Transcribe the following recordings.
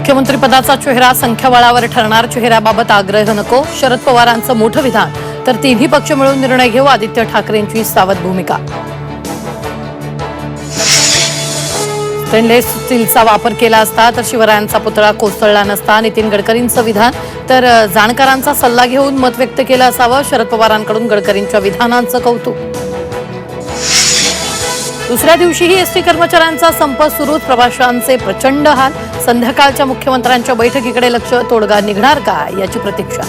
मुख्यमंत्री पदाचा चेहरा संख्याबळावर ठरणार, चेहऱ्याबाबत आग्रह नको, शरद पवारांचं मोठं विधान. तर तिन्ही पक्ष मिळून निर्णय घेऊ, आदित्य ठाकरेंची सावध भूमिका. स्टेनलेस स्टीलचा वापर केला असता तर शिवरायांचा पुतळा कोसळला नसता, नितीन गडकरींचं विधान. तर जाणकारांचा सल्ला घेऊन मत व्यक्त केलं असावं, शरद पवारांकडून गडकरींच्या विधानांचं कौतुक. दुसऱ्या दिवशीही एसटी कर्मचाऱ्यांचा संप सुरूच, प्रवाशांचे प्रचंड हाल. संध्याकाळच्या मुख्यमंत्र्यांच्या बैठकीकडे लक्ष, तोडगा निघणार का याची प्रतीक्षा.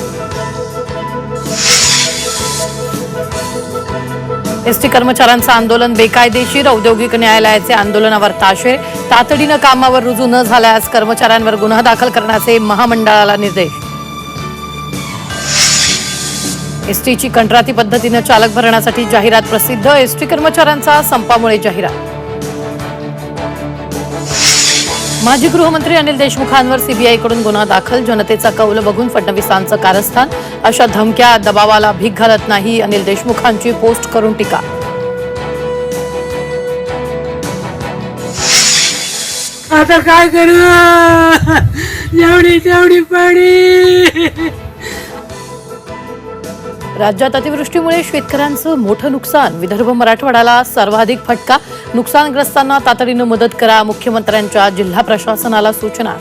एसटी कर्मचाऱ्यांचं आंदोलन बेकायदेशीर, औद्योगिक न्यायालयाचे आंदोलनावर ताशेरे. तातडीनं कामावर रुजू न झाल्यास कर्मचाऱ्यांवर गुन्हा दाखल करण्याचे महामंडळाला निर्देश. एसटीची कंत्राटी पद्धतीनं चालक भरण्यासाठी जाहिरात प्रसिद्ध, एसटी कर्मचाऱ्यांचा संपामुळे जाहिरात. माजी गृहमंत्री अनिल देशमुखांवर सीबीआयकडून गुन्हा दाखल, जनतेचा कौल बघून फडणवीसांचं कारस्थान. अशा धमक्या, दबावाला भीक घालत नाही, अनिल देशमुखांची पोस्ट करून टीका. आता काय करू, जेवढी पाणी. राज्यात अतिवृष्टीमुळे शेतकऱ्यांचं मोठं नुकसान, विदर्भ मराठवाड्याला सर्वाधिक फटका. नुकसानग्रस्तांना तातडीनं मदत करा, मुख्यमंत्र्यांच्या जिल्हा प्रशासनाला सूचना.